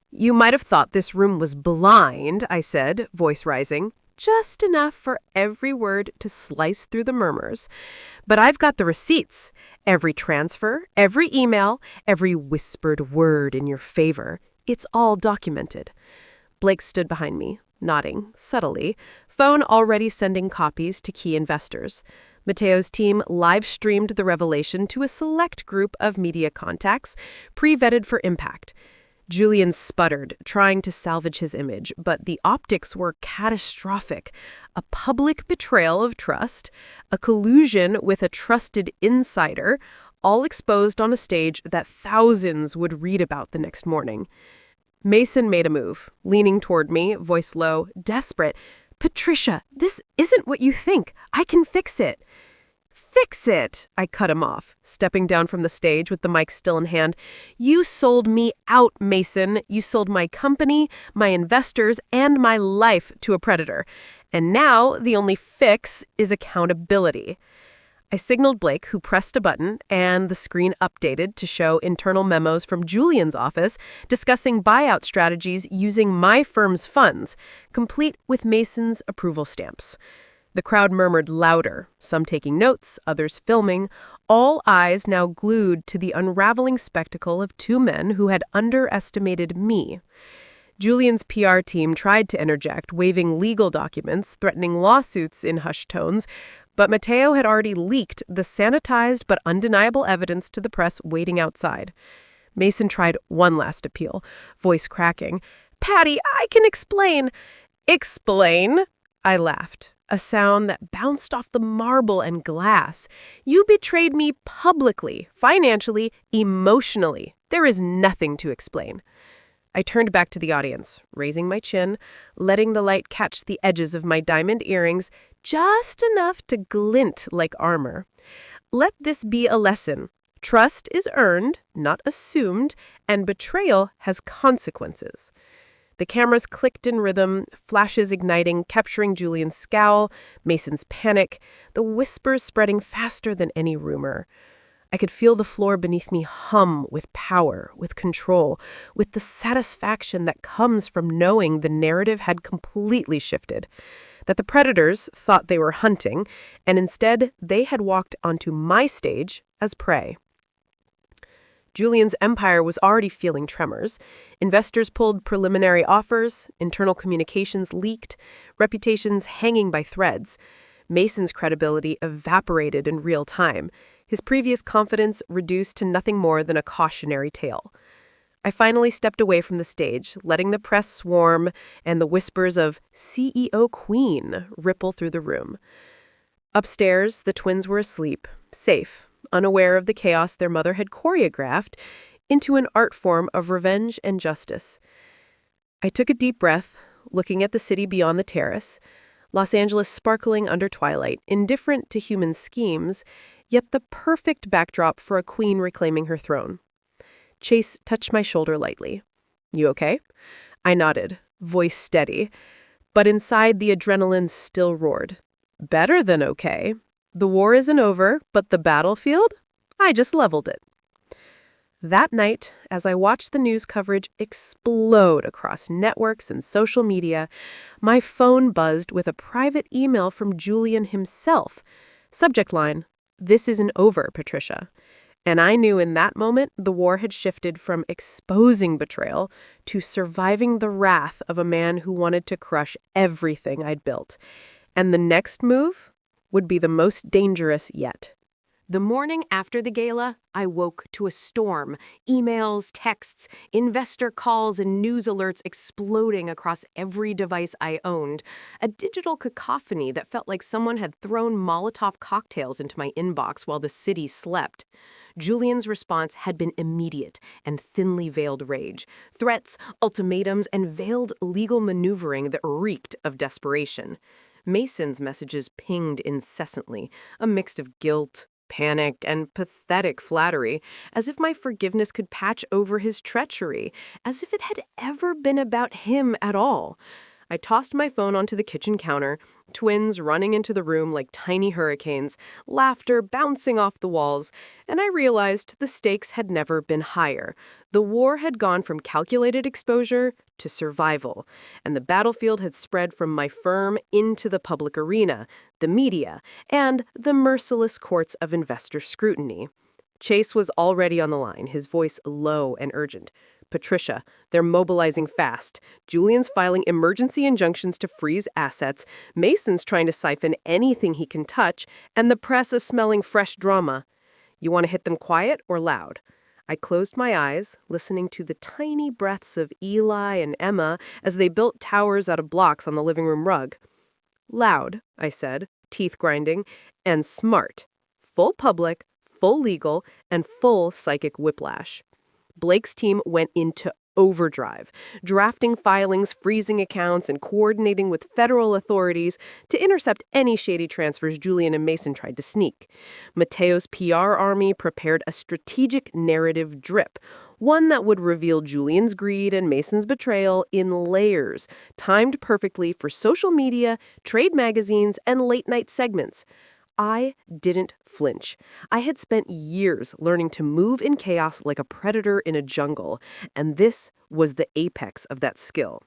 "You might have thought this room was blind," I said, voice rising. Just enough for every word to slice through the murmurs. "But I've got the receipts. Every transfer, every email, every whispered word in your favor. It's all documented." Blake stood behind me, nodding, subtly, phone already sending copies to key investors. Mateo's team live-streamed the revelation to a select group of media contacts, pre-vetted for impact. Julian sputtered, trying to salvage his image, but the optics were catastrophic. A public betrayal of trust, a collusion with a trusted insider, all exposed on a stage that thousands would read about the next morning. Mason made a move, leaning toward me, voice low, desperate. "Patricia, this isn't what you think. I can fix it." "Fix it," I cut him off, stepping down from the stage with the mic still in hand. "You sold me out, Mason. You sold my company, my investors, and my life to a predator. And now the only fix is accountability." I signaled Blake, who pressed a button, and the screen updated to show internal memos from Julian's office discussing buyout strategies using my firm's funds, complete with Mason's approval stamps. The crowd murmured louder, some taking notes, others filming, all eyes now glued to the unraveling spectacle of two men who had underestimated me. Julian's PR team tried to interject, waving legal documents, threatening lawsuits in hushed tones, but Mateo had already leaked the sanitized but undeniable evidence to the press waiting outside. Mason tried one last appeal, voice cracking. "Patty, I can explain." "Explain?" I laughed, a sound that bounced off the marble and glass. "You betrayed me publicly, financially, emotionally. There is nothing to explain." I turned back to the audience, raising my chin, letting the light catch the edges of my diamond earrings, just enough to glint like armor. "Let this be a lesson. Trust is earned, not assumed, and betrayal has consequences." The cameras clicked in rhythm, flashes igniting, capturing Julian's scowl, Mason's panic, the whispers spreading faster than any rumor. I could feel the floor beneath me hum with power, with control, with the satisfaction that comes from knowing the narrative had completely shifted, that the predators thought they were hunting, and instead they had walked onto my stage as prey. Julian's empire was already feeling tremors. Investors pulled preliminary offers, internal communications leaked, reputations hanging by threads. Mason's credibility evaporated in real time, his previous confidence reduced to nothing more than a cautionary tale. I finally stepped away from the stage, letting the press swarm and the whispers of CEO Queen ripple through the room. Upstairs, the twins were asleep, safe, unaware of the chaos their mother had choreographed into an art form of revenge and justice. I took a deep breath, looking at the city beyond the terrace, Los Angeles sparkling under twilight, indifferent to human schemes, yet the perfect backdrop for a queen reclaiming her throne. Chase touched my shoulder lightly. "You okay?" I nodded, voice steady, but inside the adrenaline still roared. "Better than okay. The war isn't over, but the battlefield? I just leveled it." That night, as I watched the news coverage explode across networks and social media, my phone buzzed with a private email from Julian himself. Subject line, "This isn't over, Patricia." And I knew in that moment the war had shifted from exposing betrayal to surviving the wrath of a man who wanted to crush everything I'd built. And the next move would be the most dangerous yet. The morning after the gala, I woke to a storm. Emails, texts, investor calls, and news alerts exploding across every device I owned. A digital cacophony that felt like someone had thrown Molotov cocktails into my inbox while the city slept. Julian's response had been immediate and thinly veiled rage. Threats, ultimatums, and veiled legal maneuvering that reeked of desperation. Mason's messages pinged incessantly, a mix of guilt, panic, and pathetic flattery, as if my forgiveness could patch over his treachery, as if it had ever been about him at all. I tossed my phone onto the kitchen counter, twins running into the room like tiny hurricanes, laughter bouncing off the walls, and I realized the stakes had never been higher. The war had gone from calculated exposure to survival, and the battlefield had spread from my firm into the public arena, the media, and the merciless courts of investor scrutiny. Chase was already on the line, his voice low and urgent. Patricia, they're mobilizing fast. Julian's filing emergency injunctions to freeze assets, Mason's trying to siphon anything he can touch, and the press is smelling fresh drama. You want to hit them quiet or loud? I closed my eyes, listening to the tiny breaths of Eli and Emma as they built towers out of blocks on the living room rug. Loud, I said, teeth grinding, and smart. Full public, full legal, and full psychic whiplash. Blake's team went into overdrive, drafting filings, freezing accounts, and coordinating with federal authorities to intercept any shady transfers Julian and Mason tried to sneak. Mateo's PR army prepared a strategic narrative drip, one that would reveal Julian's greed and Mason's betrayal in layers, timed perfectly for social media, trade magazines, and late-night segments. I didn't flinch. I had spent years learning to move in chaos like a predator in a jungle, and this was the apex of that skill.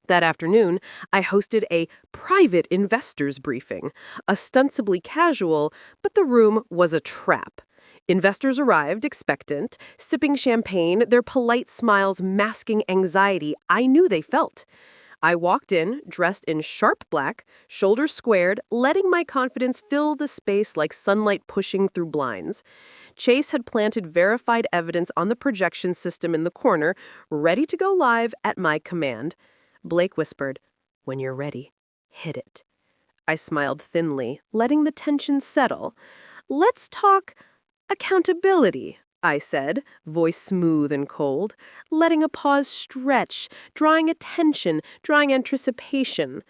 That afternoon, I hosted a private investors briefing, ostensibly casual, but the room was a trap. Investors arrived expectant, sipping champagne, their polite smiles masking anxiety I knew they felt. I walked in, dressed in sharp black, shoulders squared, letting my confidence fill the space like sunlight pushing through blinds. Chase had planted verified evidence on the projection system in the corner, ready to go live at my command. Blake whispered, "When you're ready, hit it." I smiled thinly, letting the tension settle. "Let's talk accountability," I said, voice smooth and cold, letting a pause stretch, drawing attention, drawing anticipation.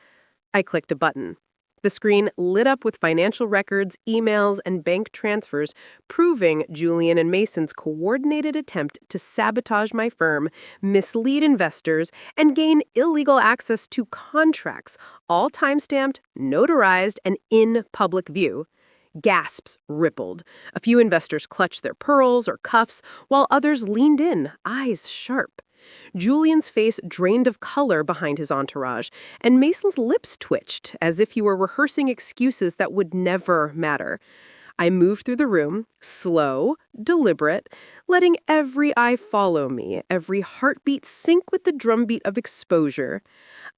I clicked a button. The screen lit up with financial records, emails, and bank transfers, proving Julian and Mason's coordinated attempt to sabotage my firm, mislead investors, and gain illegal access to contracts, all time-stamped, notarized, and in public view. Gasps rippled. A few investors clutched their pearls or cuffs, while others leaned in, eyes sharp. Julian's face drained of color behind his entourage, and Mason's lips twitched, as if he were rehearsing excuses that would never matter. I moved through the room, slow, deliberate, letting every eye follow me, every heartbeat sync with the drumbeat of exposure.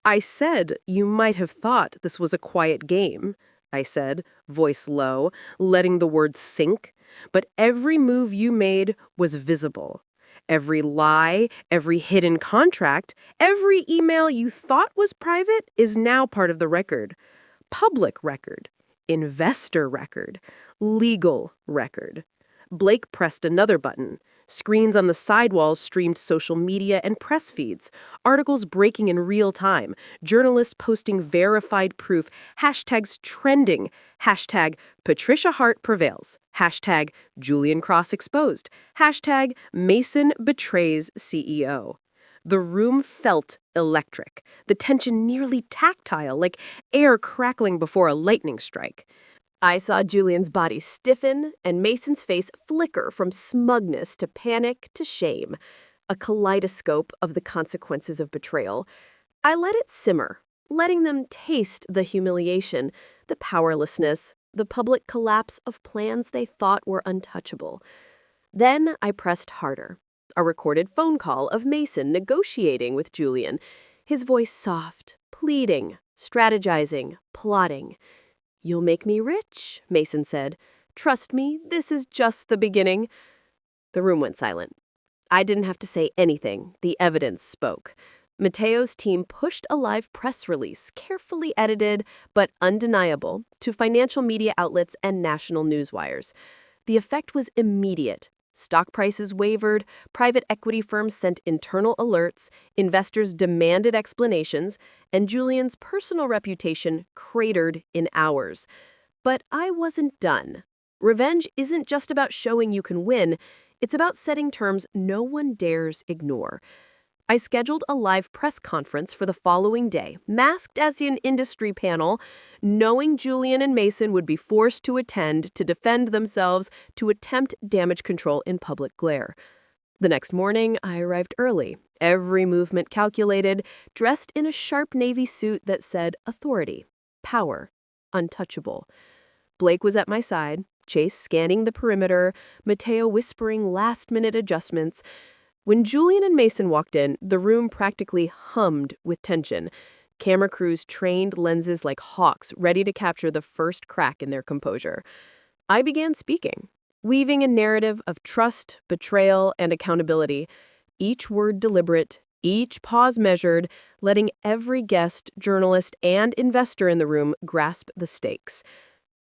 I said, "You might have thought this was a quiet game," I said, voice low, letting the words sink. "But every move you made was visible. Every lie, every hidden contract, every email you thought was private is now part of the record. Public record, investor record, legal record." Blake pressed another button. Screens on the sidewalls streamed social media and press feeds, articles breaking in real time, journalists posting verified proof, hashtags trending, hashtag Patricia Hart prevails, hashtag Julian Cross exposed, hashtag Mason betrays CEO. The room felt electric, the tension nearly tactile, like air crackling before a lightning strike. I saw Julian's body stiffen and Mason's face flicker from smugness to panic to shame, a kaleidoscope of the consequences of betrayal. I let it simmer, letting them taste the humiliation, the powerlessness, the public collapse of plans they thought were untouchable. Then I pressed harder. A recorded phone call of Mason negotiating with Julian, his voice soft, pleading, strategizing, plotting. "You'll make me rich," Mason said. Trust me, this is just the beginning." The room went silent. I didn't have to say anything. The evidence spoke. Mateo's team pushed a live press release, carefully edited but undeniable, to financial media outlets and national newswires. The effect was immediate. Stock prices wavered, private equity firms sent internal alerts, investors demanded explanations, and Julian's personal reputation cratered in hours. But I wasn't done. Revenge isn't just about showing you can win, it's about setting terms no one dares ignore. I scheduled a live press conference for the following day, masked as an industry panel, knowing Julian and Mason would be forced to attend to defend themselves to attempt damage control in public glare. The next morning, I arrived early, every movement calculated, dressed in a sharp navy suit that said authority, power, untouchable. Blake was at my side, Chase scanning the perimeter, Mateo whispering last-minute adjustments. When Julian and Mason walked in, the room practically hummed with tension. Camera crews trained lenses like hawks, ready to capture the first crack in their composure. I began speaking, weaving a narrative of trust, betrayal, and accountability, each word deliberate, each pause measured, letting every guest, journalist, and investor in the room grasp the stakes.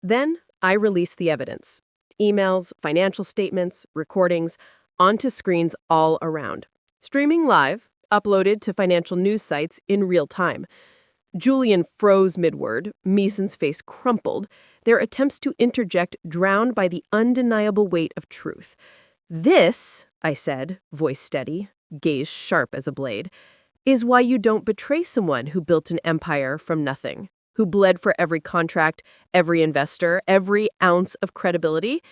Then I released the evidence. Emails, financial statements, recordings, onto screens all around. Streaming live, uploaded to financial news sites in real time. Julian froze mid-word, Mason's face crumpled, their attempts to interject drowned by the undeniable weight of truth. "This," I said, voice steady, gaze sharp as a blade, "is why you don't betray someone who built an empire from nothing, who bled for every contract, every investor, every ounce of credibility.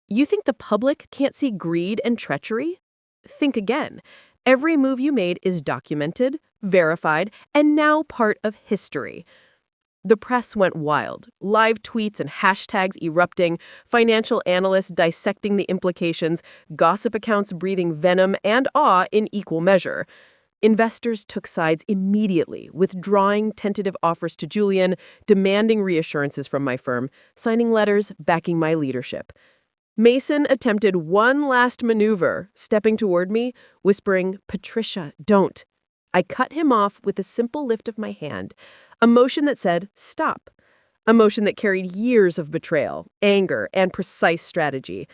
You think the public can't see greed and treachery? Think again. Every move you made is documented, verified, and now part of history." The press went wild, live tweets and hashtags erupting, financial analysts dissecting the implications, gossip accounts breathing venom and awe in equal measure. Investors took sides immediately, withdrawing tentative offers to Julian, demanding reassurances from my firm, signing letters backing my leadership. Mason attempted one last maneuver, stepping toward me, whispering, "Patricia, don't." I cut him off with a simple lift of my hand, a motion that said, "Stop." A motion that carried years of betrayal, anger, and precise strategy.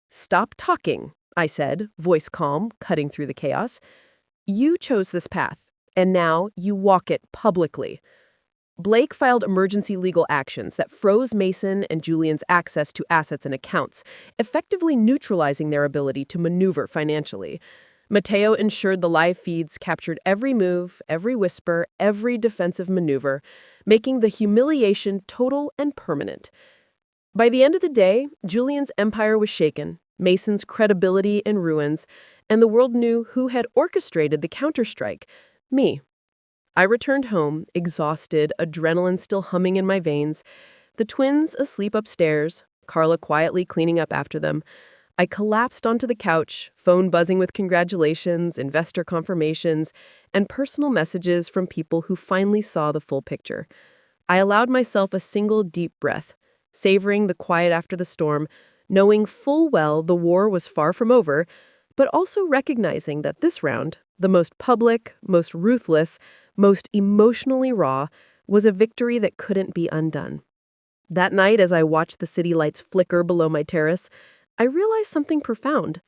"Stop talking," I said, voice calm, cutting through the chaos. "You chose this path, and now you walk it publicly." Blake filed emergency legal actions that froze Mason and Julian's access to assets and accounts, effectively neutralizing their ability to maneuver financially. Mateo ensured the live feeds captured every move, every whisper, every defensive maneuver, making the humiliation total and permanent. By the end of the day, Julian's empire was shaken, Mason's credibility in ruins, and the world knew who had orchestrated the counterstrike: me. I returned home, exhausted, adrenaline still humming in my veins, the twins asleep upstairs, Carla quietly cleaning up after them. I collapsed onto the couch, phone buzzing with congratulations, investor confirmations, and personal messages from people who finally saw the full picture. I allowed myself a single deep breath, savoring the quiet after the storm, knowing full well the war was far from over, but also recognizing that this round, the most public, most ruthless, most emotionally raw, was a victory that couldn't be undone. That night, as I watched the city lights flicker below my terrace, I realized something profound.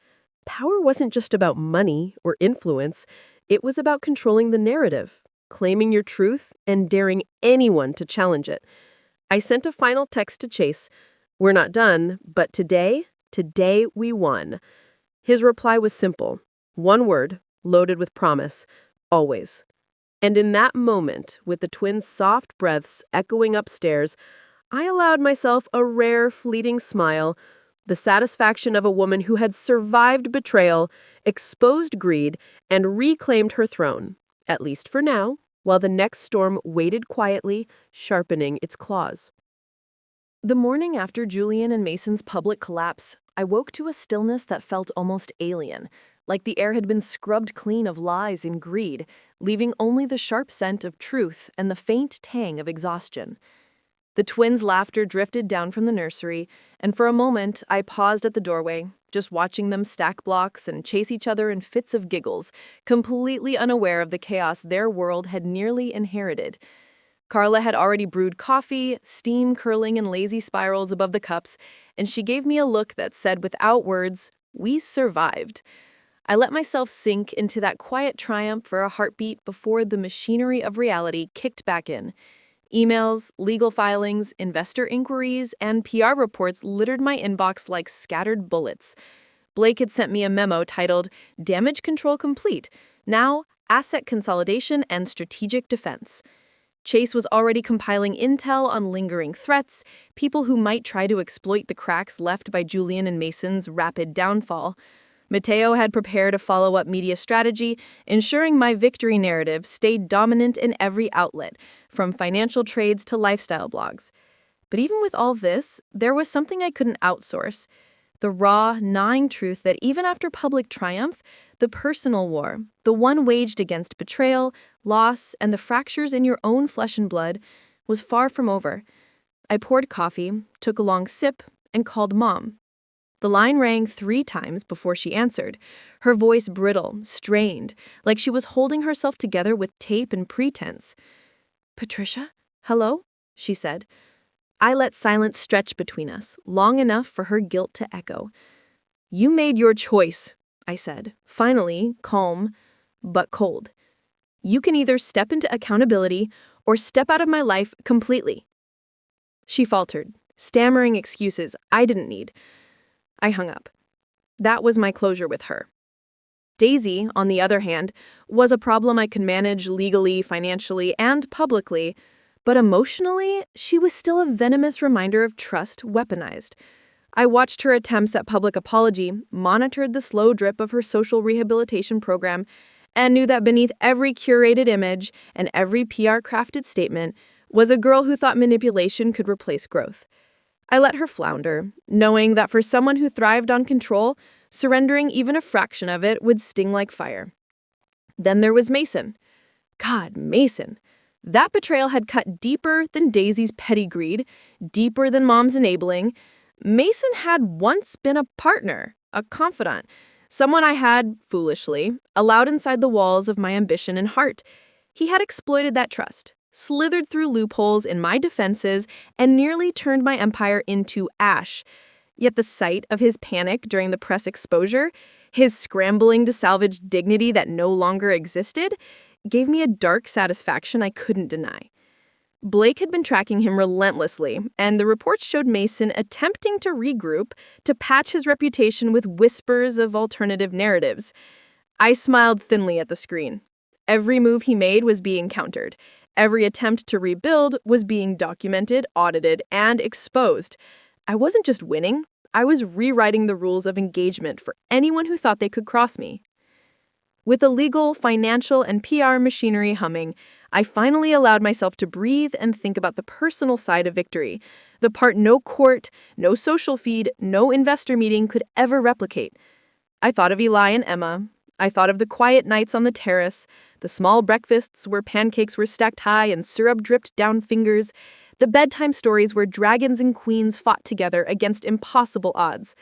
Power wasn't just about money or influence. It was about controlling the narrative, claiming your truth, and daring anyone to challenge it. I sent a final text to Chase. "We're not done, but today we won." His reply was simple. One word, loaded with promise. Always. And in that moment, with the twins' soft breaths echoing upstairs, I allowed myself a rare, fleeting smile, the satisfaction of a woman who had survived betrayal, exposed greed, and reclaimed her throne, at least for now, while the next storm waited quietly, sharpening its claws. The morning after Julian and Mason's public collapse, I woke to a stillness that felt almost alien, like the air had been scrubbed clean of lies and greed, leaving only the sharp scent of truth and the faint tang of exhaustion. The twins' laughter drifted down from the nursery, and for a moment I paused at the doorway, just watching them stack blocks and chase each other in fits of giggles, completely unaware of the chaos their world had nearly inherited. Carla had already brewed coffee, steam curling in lazy spirals above the cups, and she gave me a look that said without words, "We survived." I let myself sink into that quiet triumph for a heartbeat before the machinery of reality kicked back in. Emails, legal filings, investor inquiries, and PR reports littered my inbox like scattered bullets. Blake had sent me a memo titled, "Damage Control Complete. Now, Asset Consolidation and Strategic Defense." Chase was already compiling intel on lingering threats, people who might try to exploit the cracks left by Julian and Mason's rapid downfall. Mateo had prepared a follow-up media strategy, ensuring my victory narrative stayed dominant in every outlet, from financial trades to lifestyle blogs. But even with all this, there was something I couldn't outsource. The raw, gnawing truth that even after public triumph, the personal war, the one waged against betrayal, loss, and the fractures in your own flesh and blood, was far from over. I poured coffee, took a long sip, and called Mom. The line rang 3 times before she answered, her voice brittle, strained, like she was holding herself together with tape and pretense. "Patricia? Hello?" she said. I let silence stretch between us, long enough for her guilt to echo. "You made your choice," I said, finally, calm, but cold. "You can either step into accountability or step out of my life completely." She faltered, stammering excuses I didn't need. I hung up. That was my closure with her. Daisy, on the other hand, was a problem I could manage legally, financially, and publicly, but emotionally, she was still a venomous reminder of trust weaponized. I watched her attempts at public apology, monitored the slow drip of her social rehabilitation program, and knew that beneath every curated image and every PR-crafted statement was a girl who thought manipulation could replace growth. I let her flounder, knowing that for someone who thrived on control, surrendering even a fraction of it would sting like fire. Then there was Mason. God, Mason. That betrayal had cut deeper than Daisy's petty greed, deeper than Mom's enabling. Mason had once been a partner, a confidant, someone I had, foolishly, allowed inside the walls of my ambition and heart. He had exploited that trust, slithered through loopholes in my defenses, and nearly turned my empire into ash. Yet the sight of his panic during the press exposure, his scrambling to salvage dignity that no longer existed, gave me a dark satisfaction I couldn't deny. Blake had been tracking him relentlessly, and the reports showed Mason attempting to regroup to patch his reputation with whispers of alternative narratives. I smiled thinly at the screen. Every move he made was being countered. Every attempt to rebuild was being documented, audited, and exposed. I wasn't just winning, I was rewriting the rules of engagement for anyone who thought they could cross me. With the legal, financial, and PR machinery humming, I finally allowed myself to breathe and think about the personal side of victory, the part no court, no social feed, no investor meeting could ever replicate. I thought of Eli and Emma. I thought of the quiet nights on the terrace, the small breakfasts where pancakes were stacked high and syrup dripped down fingers, the bedtime stories where dragons and queens fought together against impossible odds.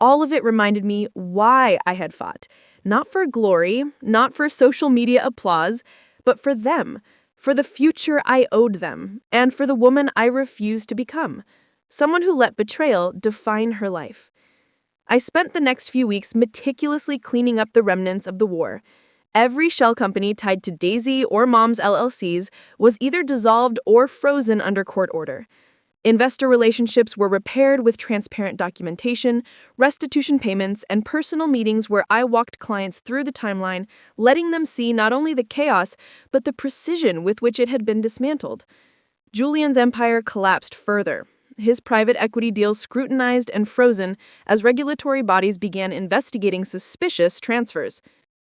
All of it reminded me why I had fought. Not for glory, not for social media applause, but for them, for the future I owed them, and for the woman I refused to become, someone who let betrayal define her life. I spent the next few weeks meticulously cleaning up the remnants of the war. Every shell company tied to Daisy or Mom's LLCs was either dissolved or frozen under court order. Investor relationships were repaired with transparent documentation, restitution payments, and personal meetings where I walked clients through the timeline, letting them see not only the chaos, but the precision with which it had been dismantled. Julian's empire collapsed further, his private equity deals scrutinized and frozen as regulatory bodies began investigating suspicious transfers.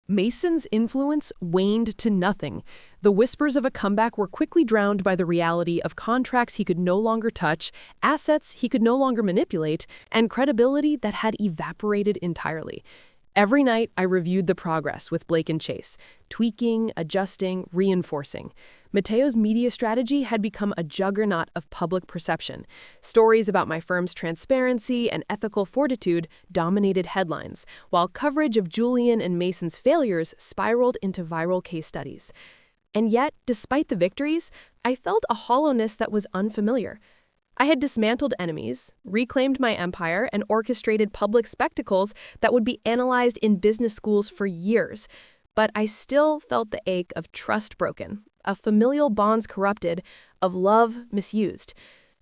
Mason's influence waned to nothing. The whispers of a comeback were quickly drowned by the reality of contracts he could no longer touch, assets he could no longer manipulate, and credibility that had evaporated entirely. Every night, I reviewed the progress with Blake and Chase, tweaking, adjusting, reinforcing. Mateo's media strategy had become a juggernaut of public perception. Stories about my firm's transparency and ethical fortitude dominated headlines, while coverage of Julian and Mason's failures spiraled into viral case studies. And yet, despite the victories, I felt a hollowness that was unfamiliar. I had dismantled enemies, reclaimed my empire, and orchestrated public spectacles that would be analyzed in business schools for years. But I still felt the ache of trust broken, of familial bonds corrupted, of love misused.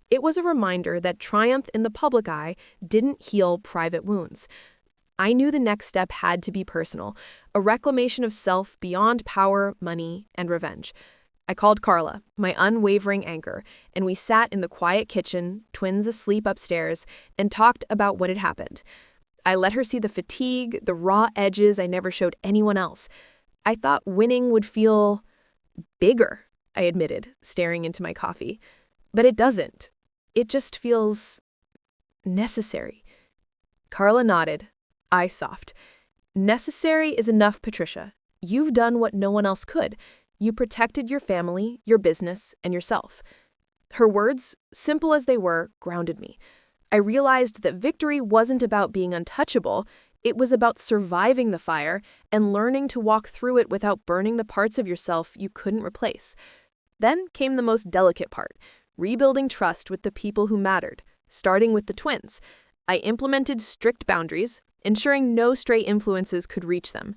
It was a reminder that triumph in the public eye didn't heal private wounds. I knew the next step had to be personal, a reclamation of self beyond power, money, and revenge. I called Carla, my unwavering anchor, and we sat in the quiet kitchen, twins asleep upstairs, and talked about what had happened. I let her see the fatigue, the raw edges I never showed anyone else. I thought winning would feel bigger, I admitted, staring into my coffee. But it doesn't. It just feels necessary. Carla nodded. I soft. Necessary is enough, Patricia. You've done what no one else could. You protected your family, your business, and yourself. Her words, simple as they were, grounded me. I realized that victory wasn't about being untouchable. It was about surviving the fire and learning to walk through it without burning the parts of yourself you couldn't replace. Then came the most delicate part, rebuilding trust with the people who mattered, starting with the twins. I implemented strict boundaries, ensuring no stray influences could reach them.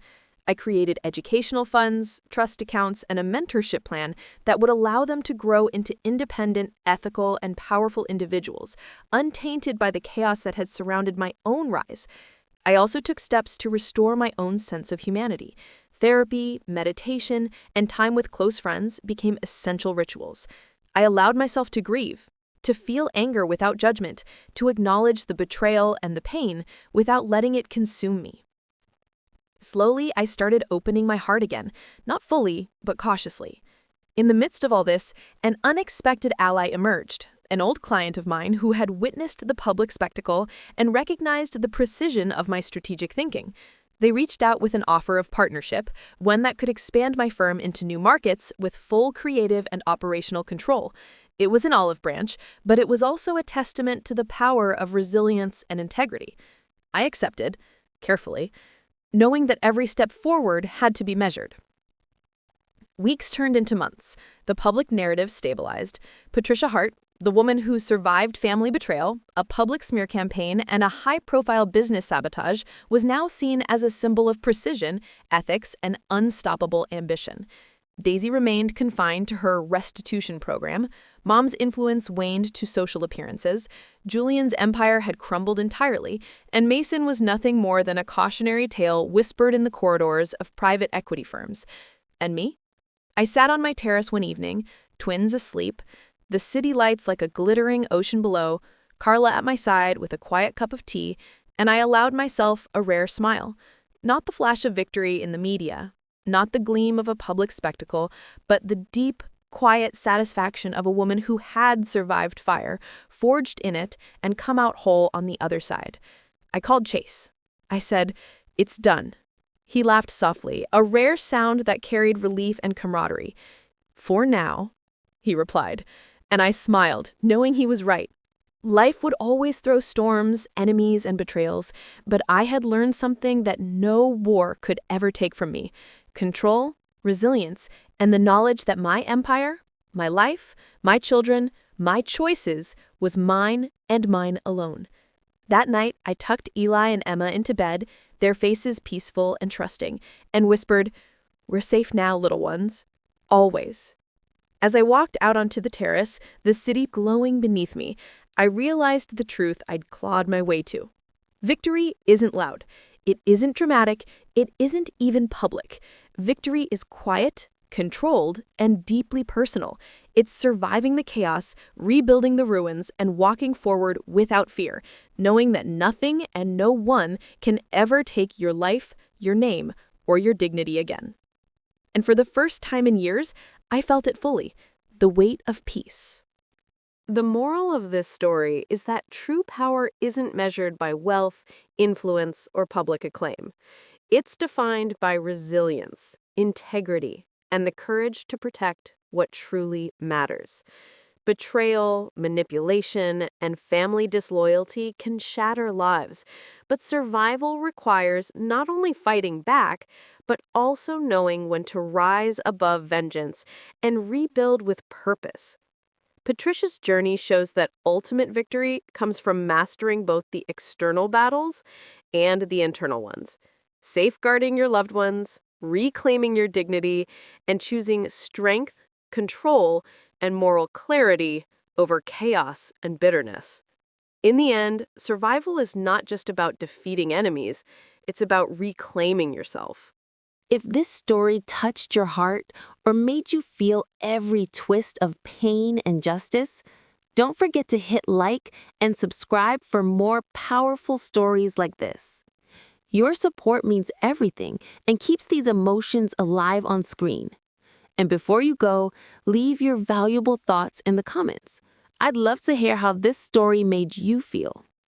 I created educational funds, trust accounts, and a mentorship plan that would allow them to grow into independent, ethical, and powerful individuals, untainted by the chaos that had surrounded my own rise. I also took steps to restore my own sense of humanity. Therapy, meditation, and time with close friends became essential rituals. I allowed myself to grieve, to feel anger without judgment, to acknowledge the betrayal and the pain without letting it consume me. Slowly, I started opening my heart again, not fully, but cautiously. In the midst of all this, an unexpected ally emerged, an old client of mine who had witnessed the public spectacle and recognized the precision of my strategic thinking. They reached out with an offer of partnership, one that could expand my firm into new markets with full creative and operational control. It was an olive branch, but it was also a testament to the power of resilience and integrity. I accepted, carefully, knowing that every step forward had to be measured. Weeks turned into months. The public narrative stabilized. Patricia Hart, the woman who survived family betrayal, a public smear campaign, and a high-profile business sabotage, was now seen as a symbol of precision, ethics, and unstoppable ambition. Daisy remained confined to her restitution program. Mom's influence waned to social appearances. Julian's empire had crumbled entirely, and Mason was nothing more than a cautionary tale whispered in the corridors of private equity firms. And me? I sat on my terrace one evening, twins asleep, the city lights like a glittering ocean below, Carla at my side with a quiet cup of tea, and I allowed myself a rare smile. Not the flash of victory in the media, not the gleam of a public spectacle, but the deep, quiet satisfaction of a woman who had survived fire, forged in it, and come out whole on the other side. I called Chase. I said, "It's done." He laughed softly, a rare sound that carried relief and camaraderie. "For now," he replied, and I smiled, knowing he was right. Life would always throw storms, enemies, and betrayals, but I had learned something that no war could ever take from me: control, resilience, and the knowledge that my empire, my life, my children, my choices was mine and mine alone. That night, I tucked Eli and Emma into bed, their faces peaceful and trusting, and whispered, "We're safe now, little ones. Always." As I walked out onto the terrace, the city glowing beneath me, I realized the truth I'd clawed my way to. Victory isn't loud. It isn't dramatic. It isn't even public. Victory is quiet, controlled, and deeply personal. It's surviving the chaos, rebuilding the ruins, and walking forward without fear, knowing that nothing and no one can ever take your life, your name, or your dignity again. And for the first time in years, I felt it fully, the weight of peace. The moral of this story is that true power isn't measured by wealth, influence, or public acclaim. It's defined by resilience, integrity, and the courage to protect what truly matters. Betrayal, manipulation, and family disloyalty can shatter lives, but survival requires not only fighting back, but also knowing when to rise above vengeance and rebuild with purpose. Patricia's journey shows that ultimate victory comes from mastering both the external battles and the internal ones, safeguarding your loved ones, reclaiming your dignity, and choosing strength, control, and moral clarity over chaos and bitterness. In the end, survival is not just about defeating enemies, it's about reclaiming yourself. If this story touched your heart or made you feel every twist of pain and justice, don't forget to hit like and subscribe for more powerful stories like this. Your support means everything and keeps these emotions alive on screen. And before you go, leave your valuable thoughts in the comments. I'd love to hear how this story made you feel.